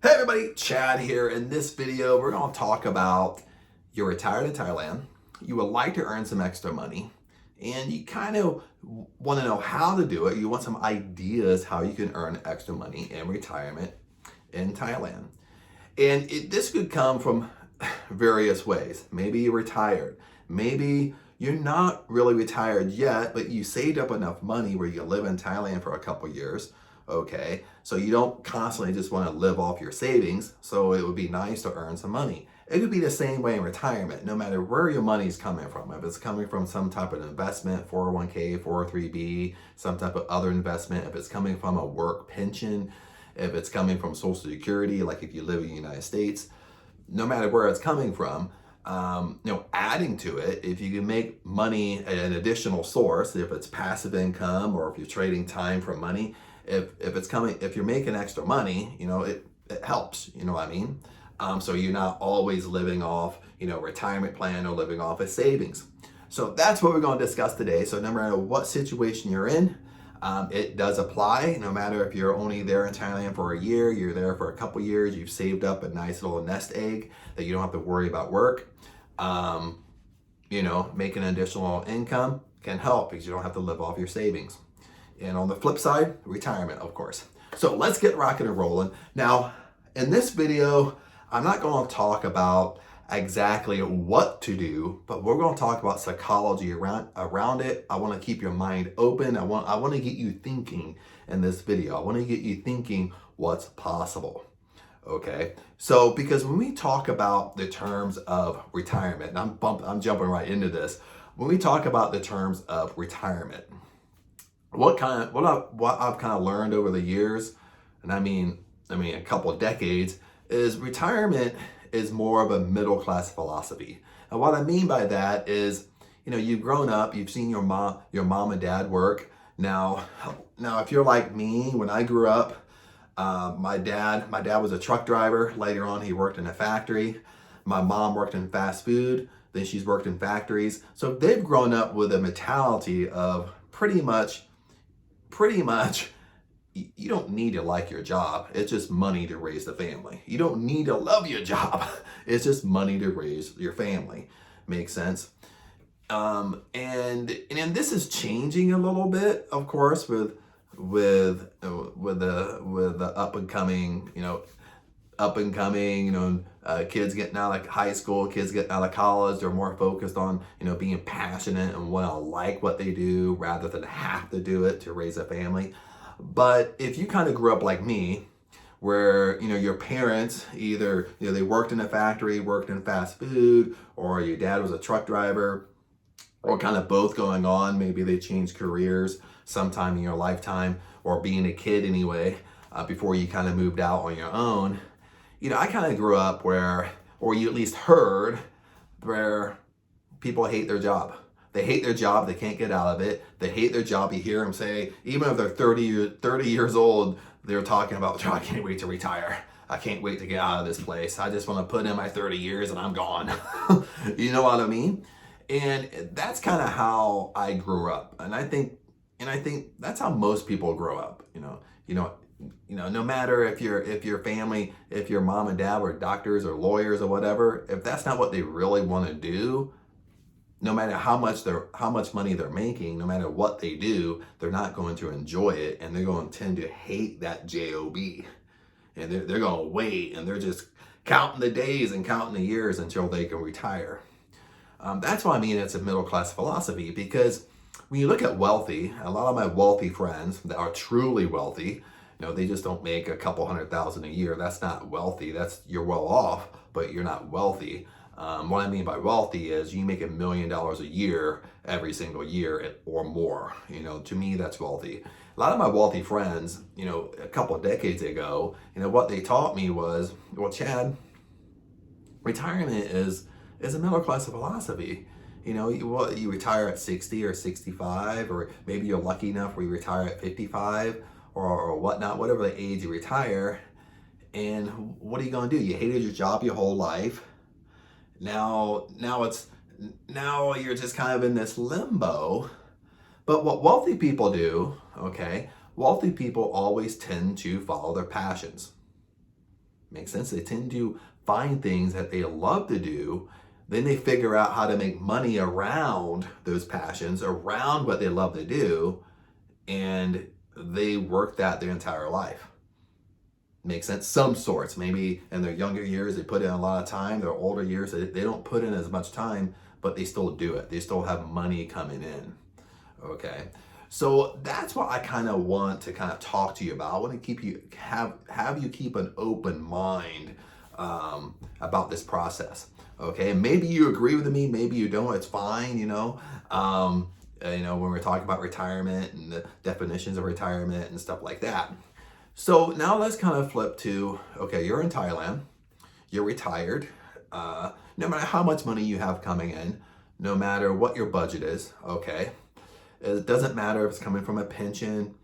Hey everybody, Chad here. In this video, we're going to talk about you're retired in Thailand, you would like to earn some extra money, and you kind of want to know how to do it. You want some ideas how you can earn extra money in retirement in Thailand. And this could come from various ways. Maybe you're retired. Maybe you're not really retired yet, but you saved up enough money where you live in Thailand for a couple years. Okay, so you don't constantly just want to live off your savings, so it would be nice to earn some money. It could be the same way in retirement, no matter where your money is coming from. If it's coming from some type of investment, 401k, 403b, some type of other investment, if it's coming from a work pension, if it's coming from Social Security, like if you live in the United States, no matter where it's coming from, adding to it, if you can make money an additional source, if it's passive income or if you're trading time for money, if you're making extra money, it helps, you know what I mean? So you're not always living off, retirement plan or living off of savings. So that's what we're going to discuss today. So no matter what situation you're in, it does apply. No matter if you're only there in Thailand for a year, you're there for a couple years, you've saved up a nice little nest egg that you don't have to worry about work. Making additional income can help because you don't have to live off your savings. And on the flip side, retirement, of course. So let's get rocking and rolling. Now, in this video, I'm not going to talk about exactly what to do, but we're going to talk about psychology around it. I want to keep your mind open. I want to get you thinking in this video. I want to get you thinking what's possible. Okay, so because when we talk about the terms of retirement, and I'm jumping right into this. When we talk about the terms of retirement, what I've kind of learned over the years, and I mean a couple of decades, is retirement is more of a middle class philosophy. And what I mean by that is, you've grown up, you've seen your mom and dad work. Now if you're like me, when I grew up, my dad was a truck driver. Later on, he worked in a factory. My mom worked in fast food. Then she's worked in factories. So they've grown up with a mentality of pretty much, you don't need to like your job. It's just money to raise the family. You don't need to love your job. It's just money to raise your family. Makes sense? And this is changing a little bit, of course, with the up and coming, kids getting out of high school, kids getting out of college. They're more focused on, being passionate and want to like what they do rather than have to do it to raise a family. But if you kind of grew up like me, where, your parents either, they worked in a factory, worked in fast food, or your dad was a truck driver, or kind of both going on. Maybe they changed careers sometime in your lifetime, or being a kid anyway, before you kind of moved out on your own. I kind of grew up where, or you at least heard, where people hate their job. They hate their job. They can't get out of it. They hate their job. You hear them say, even if they're 30 years old, they're talking about, I can't wait to retire. I can't wait to get out of this place. I just want to put in my 30 years and I'm gone. You know what I mean? And that's kind of how I grew up. And I think that's how most people grow up. No matter if your family, if your mom and dad were doctors or lawyers or whatever, if that's not what they really want to do, no matter how much money they're making, no matter what they do, they're not going to enjoy it, and they're going to tend to hate that job, and they're going to wait, and they're just counting the days and counting the years until they can retire. That's why I mean it's a middle class philosophy, because when you look at wealthy, a lot of my wealthy friends that are truly wealthy, they just don't make a couple $100,000 a year. That's not wealthy. You're well off, but you're not wealthy. What I mean by wealthy is you make $1 million a year every single year or more. To me, that's wealthy. A lot of my wealthy friends, a couple of decades ago, what they taught me was, well, Chad, retirement is a middle class philosophy. You retire at 60 or 65, or maybe you're lucky enough where you retire at 55 or whatnot, whatever the age you retire. And what are you going to do? You hated your job your whole life. Now you're just kind of in this limbo. But what wealthy people do, wealthy people always tend to follow their passions. Makes sense? They tend to find things that they love to do. Then they figure out how to make money around those passions, around what they love to do, and they work that their entire life. Makes sense? Some sorts. Maybe in their younger years, they put in a lot of time. Their older years, they don't put in as much time, but they still do it. They still have money coming in. Okay. So that's what I kind of want to kind of talk to you about. I want to keep you, have you keep an open mind about this process. Okay. And maybe you agree with me, maybe you don't, it's fine, when we're talking about retirement and the definitions of retirement and stuff like that. So now let's kind of flip to, okay, you're in Thailand, you're retired, no matter how much money you have coming in, no matter what your budget is, okay? It doesn't matter if it's coming from a pension,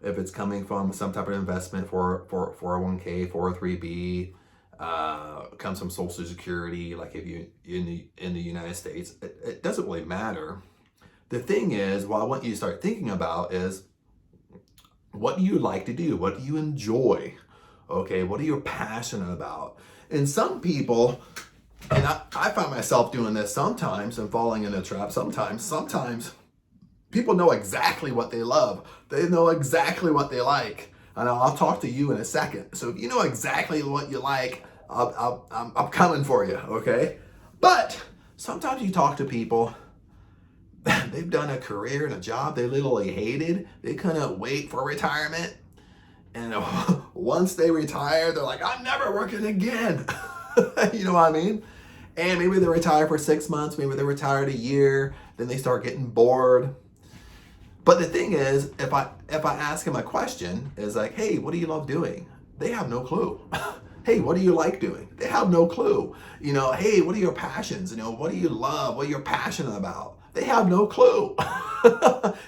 if it's coming from some type of investment for 401k, 403b, comes from Social Security, like if you in the United States, it doesn't really matter. The thing is, what I want you to start thinking about is, what do you like to do? What do you enjoy? Okay, what are you passionate about? And some people, and I find myself doing this sometimes and falling in a trap sometimes people know exactly what they love. They know exactly what they like. And I'll talk to you in a second. So if you know exactly what you like, I'm coming for you, okay? But sometimes you talk to people, they've done a career and a job they literally hated. They couldn't wait for retirement. And once they retire, they're like, I'm never working again. You know what I mean? And maybe they retire for 6 months, maybe they retired a year, then they start getting bored. But the thing is, if I ask them a question, is like, hey, what do you love doing? They have no clue. Hey, what do you like doing? They have no clue. Hey, what are your passions? What do you love? What are you passionate about? They have no clue.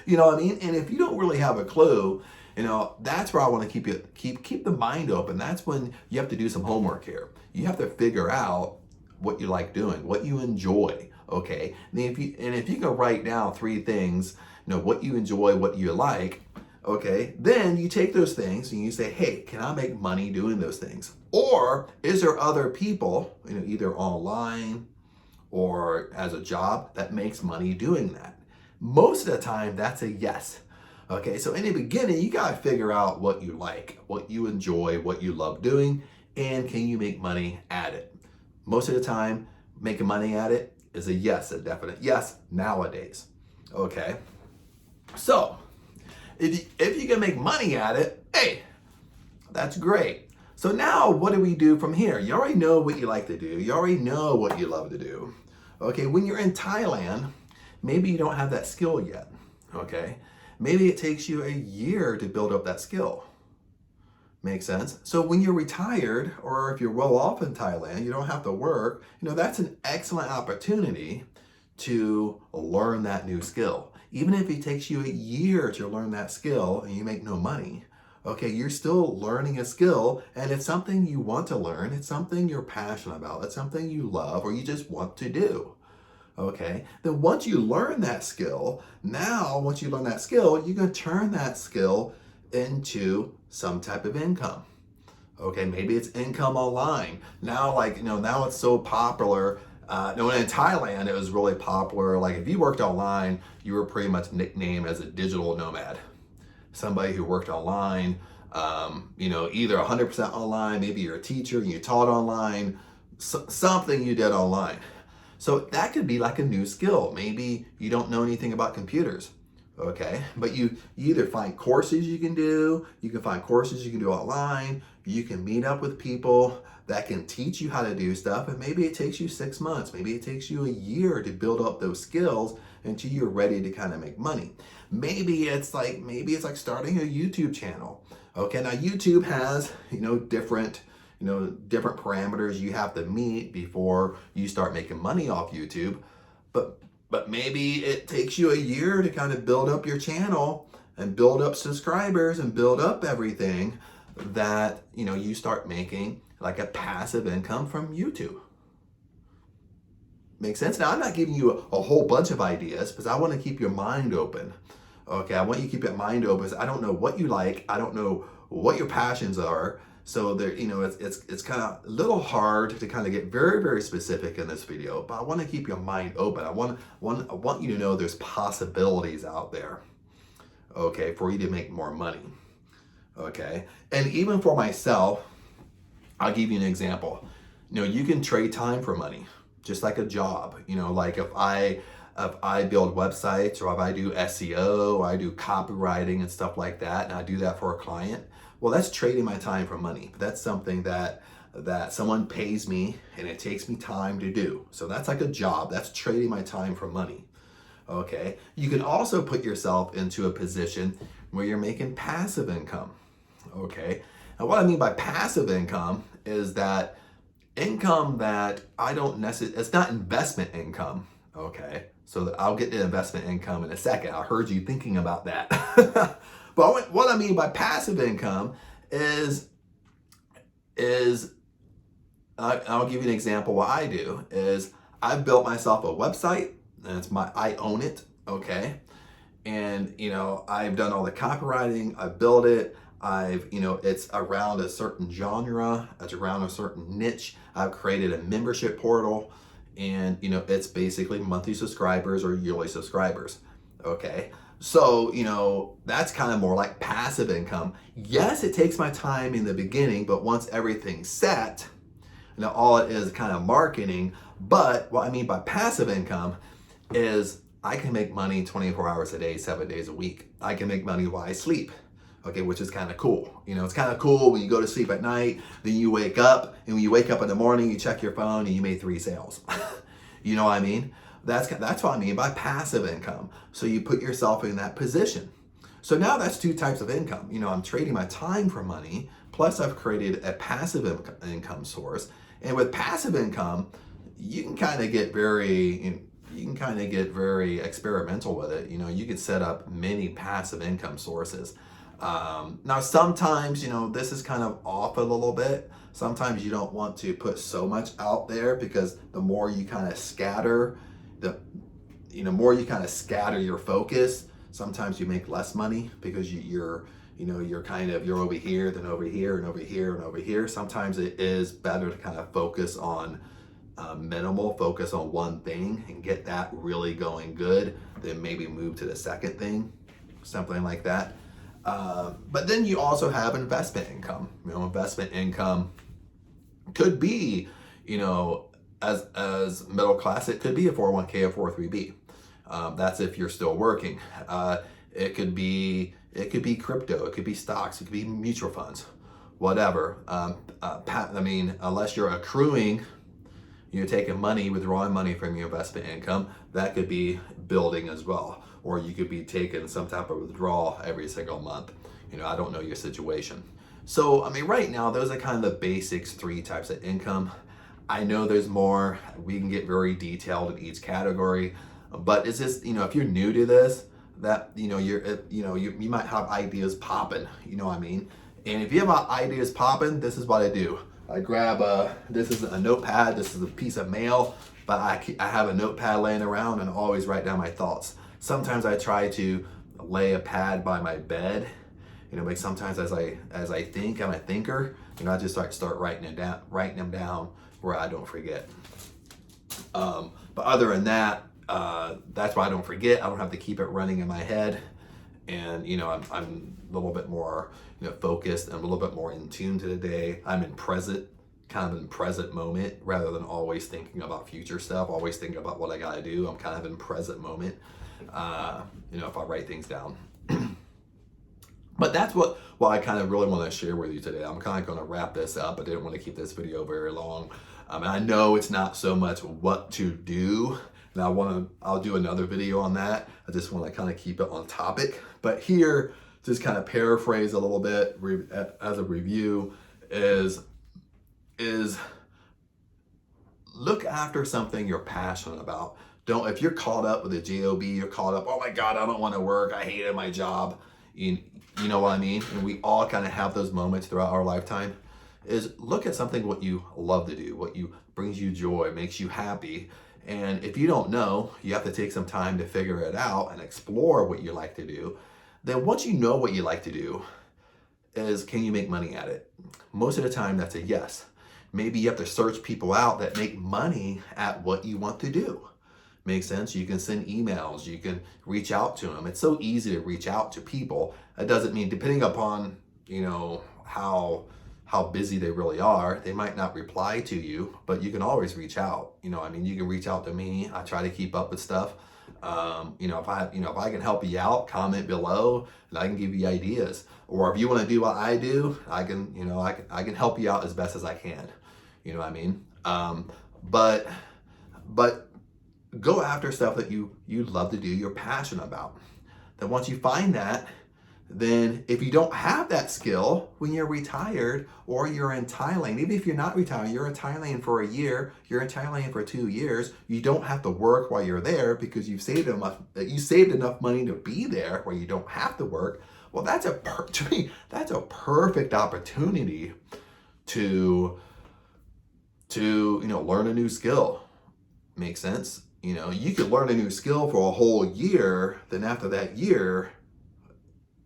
You know what I mean? And if you don't really have a clue, that's where I want to keep the mind open. That's when you have to do some homework here. You have to figure out what you like doing, what you enjoy. Okay. And if you can write down 3 things, what you enjoy, what you like, okay, then you take those things and you say, hey, can I make money doing those things? Or is there other people, either online or as a job that makes money doing that? Most of the time, that's a yes. Okay, so in the beginning, you gotta figure out what you like, what you enjoy, what you love doing, and can you make money at it? Most of the time, making money at it is a yes, a definite yes nowadays. Okay, so if you can make money at it, hey, that's great. So now what do we do from here? You already know what you like to do. You already know what you love to do. Okay, when you're in Thailand, maybe you don't have that skill yet. Okay, maybe it takes you a year to build up that skill. Make sense? So when you're retired, or if you're well off in Thailand, you don't have to work, that's an excellent opportunity to learn that new skill. Even if it takes you a year to learn that skill and you make no money, okay, you're still learning a skill, and it's something you want to learn. It's something you're passionate about. It's something you love or you just want to do. Okay, then once you learn that skill, once you learn that skill, you're going to turn that skill into some type of income. Okay, maybe it's income online. Now, now it's so popular. In Thailand, it was really popular. Like if you worked online, you were pretty much nicknamed as a digital nomad. Somebody who worked online, either 100% online, maybe you're a teacher and you taught online, something you did online. So that could be like a new skill. Maybe you don't know anything about computers, okay? But you either find courses you can do, you can find courses you can do online, you can meet up with people that can teach you how to do stuff, and maybe it takes you 6 months, maybe it takes you a year to build up those skills until you're ready to kind of make money. Maybe it's like starting a YouTube channel. Okay, now YouTube has, different parameters you have to meet before you start making money off YouTube. But maybe it takes you a year to kind of build up your channel and build up subscribers and build up everything that, you start making like a passive income from YouTube. Make sense? Now, I'm not giving you a whole bunch of ideas because I want to keep your mind open. Okay, I want you to keep your mind open because I don't know what you like. I don't know what your passions are. So there, it's kind of a little hard to kind of get very, very specific in this video, but I want to keep your mind open. I want you to know there's possibilities out there, okay, for you to make more money, okay? And even for myself, I'll give you an example. You can trade time for money, just like a job. Like if I build websites, or if I do SEO, or I do copywriting and stuff like that, and I do that for a client, well, that's trading my time for money. That's something that someone pays me and it takes me time to do. So that's like a job. That's trading my time for money. Okay. You can also put yourself into a position where you're making passive income. Okay. And what I mean by passive income is that income that I don't necessarily, it's not investment income. Okay. So I'll get to investment income in a second. I heard you thinking about that. But what I mean by passive income is I'll give you an example. What I do is I've built myself a website, and I own it, okay? And I've done all the copywriting, I've built it, it's around a certain genre, it's around a certain niche. I've created a membership portal, and it's basically monthly subscribers or yearly subscribers, okay? So, that's kind of more like passive income. Yes, it takes my time in the beginning, but once everything's set, all it is kind of marketing. But what I mean by passive income is I can make money 24 hours a day, 7 days a week. I can make money while I sleep, okay, which is kind of cool. It's kind of cool when you go to sleep at night, then you wake up, and when you wake up in the morning, you check your phone and you made 3 sales. You know what I mean? That's what I mean by passive income. So you put yourself in that position. So now that's 2 types of income. I'm trading my time for money, plus I've created a passive income source. And with passive income, you can kind of get very experimental with it. You can set up many passive income sources. Now sometimes, this is kind of off a little bit. Sometimes you don't want to put so much out there, because the more you kind of scatter, more you kind of scatter your focus, sometimes you make less money, because you're over here, then over here, and over here, and over here. Sometimes it is better to kind of focus on focus on one thing and get that really going good, then maybe move to the second thing, something like that. But then you also have investment income. Investment income could be, as middle class, it could be a 401k or 403b. That's if you're still working. It could be crypto, it could be stocks, it could be mutual funds, whatever. Unless you're accruing, you're taking money, withdrawing money from your investment income, that could be building as well. Or you could be taking some type of withdrawal every single month. I don't know your situation. So, right now, those are kind of the basics, 3 types of income. I know there's more. We can get very detailed in each category, but it's just, if you're new to this, that, you might have ideas popping, And if you have ideas popping, this is what I do. I grab this is a notepad, this is a piece of mail, but I have a notepad laying around and always write down my thoughts. Sometimes I try to lay a pad by my bed, like sometimes as I think, I'm a thinker, I just start writing them down where I don't forget. But other than that, that's why I don't forget. I don't have to keep it running in my head, and I'm a little bit more focused and a little bit more in tune to the day. I'm in present moment, rather than always thinking about future stuff, always thinking about what I gotta do. I'm kind of in present moment, if I write things down. But that's what I kind of really want to share with you today. I'm kind of going to wrap this up. I didn't want to keep this video very long. And I know it's not so much what to do, and I'll do another video on that. I just want to kind of keep it on topic. But here, just kind of paraphrase a little bit as a review is look after something you're passionate about. If you're caught up with a job, you're caught up, oh my God, I don't want to work, I hated my job. You know what I mean? And we all kind of have those moments throughout our lifetime. Is look at something what you love to do, what brings you joy, makes you happy. And if you don't know, you have to take some time to figure it out and explore what you like to do. Then once you know what you like to do, is, can you make money at it? Most of the time, that's a yes. Maybe you have to search people out that make money at what you want to do. Makes sense? You can send emails, you can reach out to them. It's so easy to reach out to people. That doesn't mean, depending upon, how busy they really are, they might not reply to you, but you can always reach out. You can reach out to me. I try to keep up with stuff. If I can help you out, comment below and I can give you ideas. Or if you want to do what I do, I can help you out as best as I can. You know what I mean? But go after stuff that you love to do, you're passionate about. Then once you find that, then if you don't have that skill when you're retired or you're in Thailand, even if you're not retired, you're in Thailand for a year, you're in Thailand for 2 years, you don't have to work while you're there because you saved enough money to be there where you don't have to work. Well, to me, that's a perfect opportunity to learn a new skill. Makes sense? You could learn a new skill for a whole year, then after that year,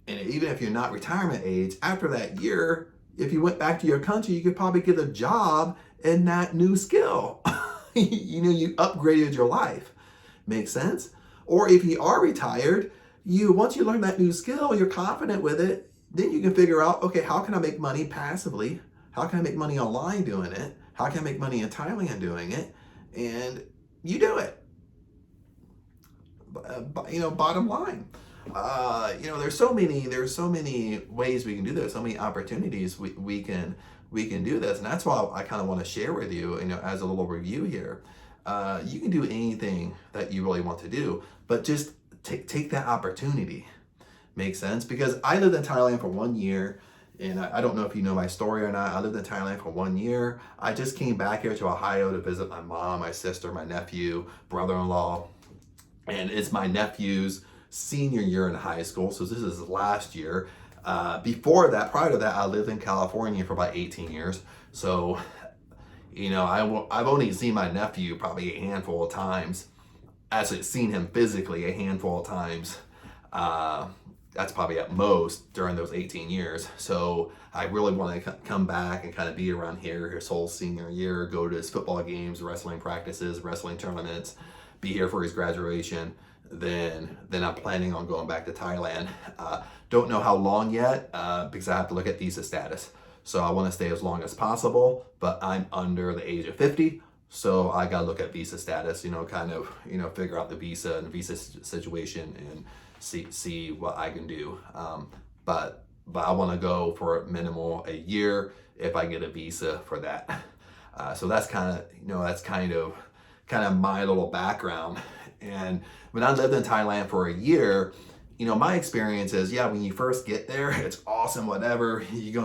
and even if you're not retirement age, after that year, if you went back to your country, you could probably get a job in that new skill. You upgraded your life. Makes sense? Or if you are retired, once you learn that new skill, you're confident with it, then you can figure out, okay, how can I make money passively? How can I make money online doing it? How can I make money in Thailand doing it? And you do it. Bottom line. There's so many ways we can do this, so many opportunities we can do this, and that's why I kind of want to share with you, as a little review here. You can do anything that you really want to do, but just take that opportunity. Makes sense? Because I lived in Thailand for 1 year, and I don't know if you know my story or not. I lived in Thailand for 1 year. I just came back here to Ohio to visit my mom, my sister, my nephew, brother-in-law, and it's my nephew's senior year in high school, so this is last year. Prior to that, I lived in California for about 18 years. So, I've only seen my nephew probably a handful of times. Actually, seen him physically a handful of times. That's probably at most during those 18 years. So I really want to come back and kind of be around here his whole senior year, go to his football games, wrestling practices, wrestling tournaments, be here for his graduation. Then I'm planning on going back to Thailand. Don't know how long yet because I have to look at visa status. So I want to stay as long as possible, but I'm under the age of 50. So I got to look at visa status, figure out the visa and the visa situation and see what I can do. But I want to go for minimal a year if I get a visa for that. So that's kind of my little background. And when I lived in Thailand for a year, my experience is, when you first get there, it's awesome, whatever. You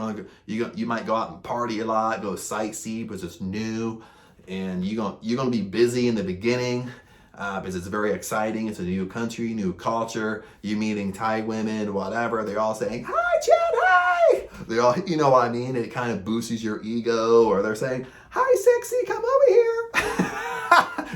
might go out and party a lot, go sightsee because it's new, and you're gonna be busy in the beginning because it's very exciting. It's a new country, new culture. You're meeting Thai women, whatever. They're all saying, "Hi, Chad, hi." They all, you know what I mean? It kind of boosts your ego, or they're saying, "Hi, sexy, come over here."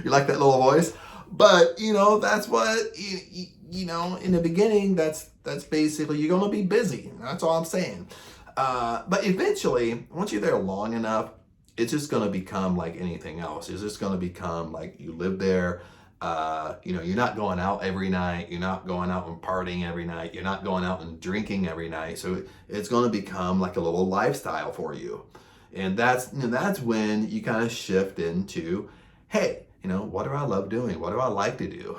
You like that little voice? But, that's what, in the beginning, that's basically, you're going to be busy. That's all I'm saying. But eventually, once you're there long enough, it's just going to become like anything else. It's just going to become like you live there. You're not going out every night. You're not going out and partying every night. You're not going out and drinking every night. So it's going to become like a little lifestyle for you. And that's when you kind of shift into, hey, what do I love doing? What do I like to do?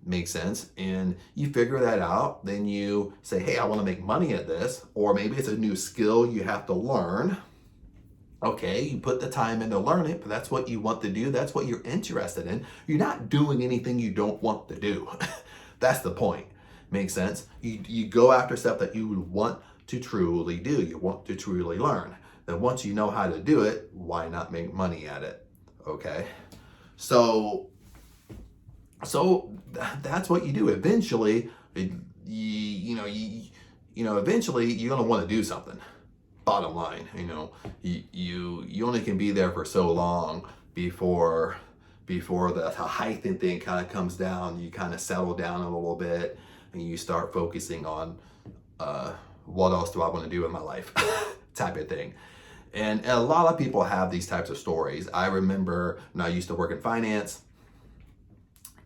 Makes sense. And you figure that out. Then you say, hey, I want to make money at this. Or maybe it's a new skill you have to learn. Okay, you put the time in to learn it, but that's what you want to do. That's what you're interested in. You're not doing anything you don't want to do. That's the point. Makes sense? You go after stuff that you want to truly do. You want to truly learn. Then once you know how to do it, why not make money at it? Okay? So that's what you do. Eventually, eventually you're gonna want to do something. Bottom line, you only can be there for so long before the heightened thing kind of comes down. You kind of settle down a little bit, and you start focusing on what else do I want to do in my life type of thing. And a lot of people have these types of stories. I remember when I used to work in finance,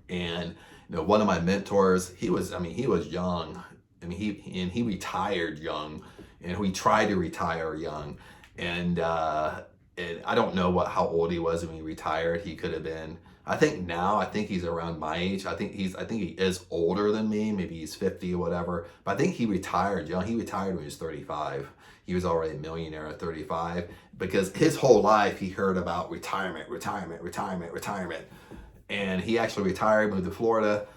and one of my mentors, he was young. He retired young, and he tried to retire young. And I don't know how old he was when he retired. He could have been, I think he's around my age. I think he is older than me. Maybe he's 50 or whatever. But I think he retired young. He retired when he was 35. He was already a millionaire at 35, because his whole life he heard about retirement. And he actually retired, moved to Florida,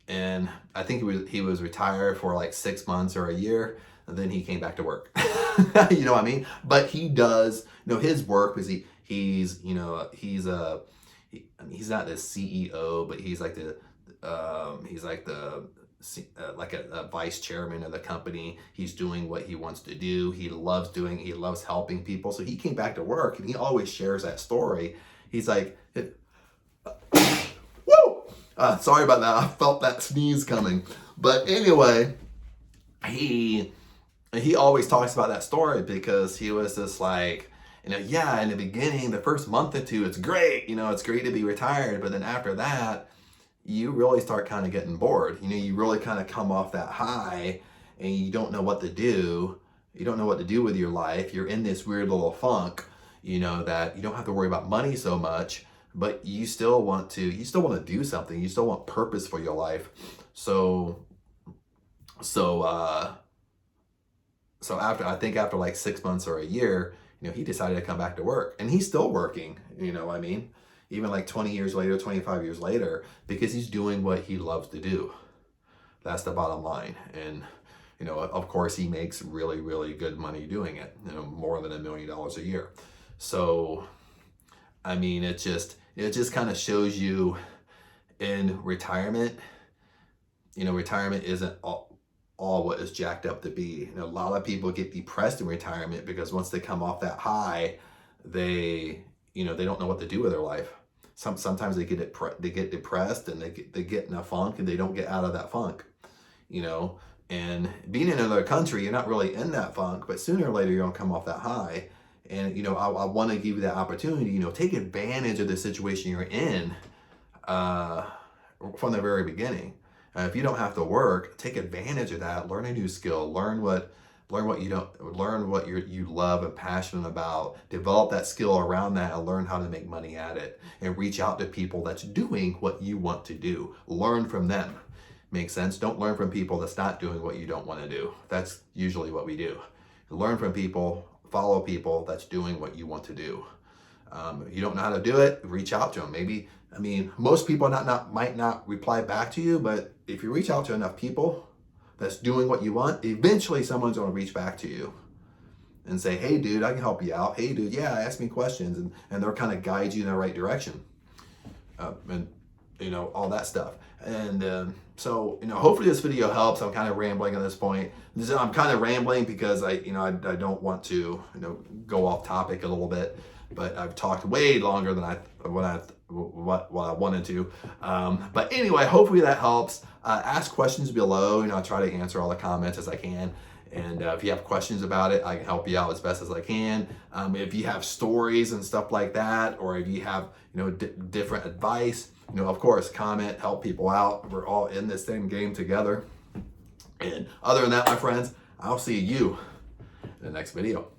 and I think he was retired for like 6 months or a year, and then he came back to work. You know what I mean? But he does, his work, because he's not the CEO, but he's like a vice chairman of the company. He's doing what he wants to do. He loves helping people. So he came back to work, and he always shares that story. He's like, whoa! Sorry about that. I felt that sneeze coming. But anyway, he always talks about that story, because he was just like, yeah, in the beginning, the first month or two, it's great. It's great to be retired. But then after that, you really start kind of getting bored. You really kind of come off that high, and you don't know what to do. You don't know what to do with your life. You're in this weird little funk, that you don't have to worry about money so much, but you still want to do something. You still want purpose for your life. So after like 6 months or a year, he decided to come back to work, and he's still working, even like 20 years later, 25 years later, because he's doing what he loves to do. That's the bottom line. And, of course he makes really, really good money doing it, more than $1 million a year. So, it just kind of shows you in retirement, retirement isn't all what is jacked up to be. A lot of people get depressed in retirement, because once they come off that high, they don't know what to do with their life. Sometimes they get depressed, and they get in a funk, and they don't get out of that funk. And being in another country, you're not really in that funk, but sooner or later you're gonna come off that high. And I want to give you that opportunity. Take advantage of the situation you're in from the very beginning. If you don't have to work, take advantage of that. Learn a new skill. Learn what you love and passionate about. Develop that skill around that, and learn how to make money at it. And reach out to people that's doing what you want to do. Learn from them. Make sense? Don't learn from people that's not doing what you don't want to do. That's usually what we do. Learn from people. Follow people that's doing what you want to do. If you don't know how to do it, reach out to them. Maybe, most people might not reply back to you, but if you reach out to enough people that's doing what you want, eventually someone's going to reach back to you and say, hey dude, I can help you out. Hey dude, yeah, ask me questions. And they'll kind of guide you in the right direction. And all that stuff. And so hopefully this video helps. I'm kind of rambling at this point. I'm kind of rambling because I don't want to go off topic a little bit, but I've talked way longer than what I wanted to. But anyway, hopefully that helps. Ask questions below. I'll try to answer all the comments as I can. And if you have questions about it, I can help you out as best as I can. If you have stories and stuff like that, or if you have different advice, of course, comment, help people out. We're all in this same game together. And other than that, my friends, I'll see you in the next video.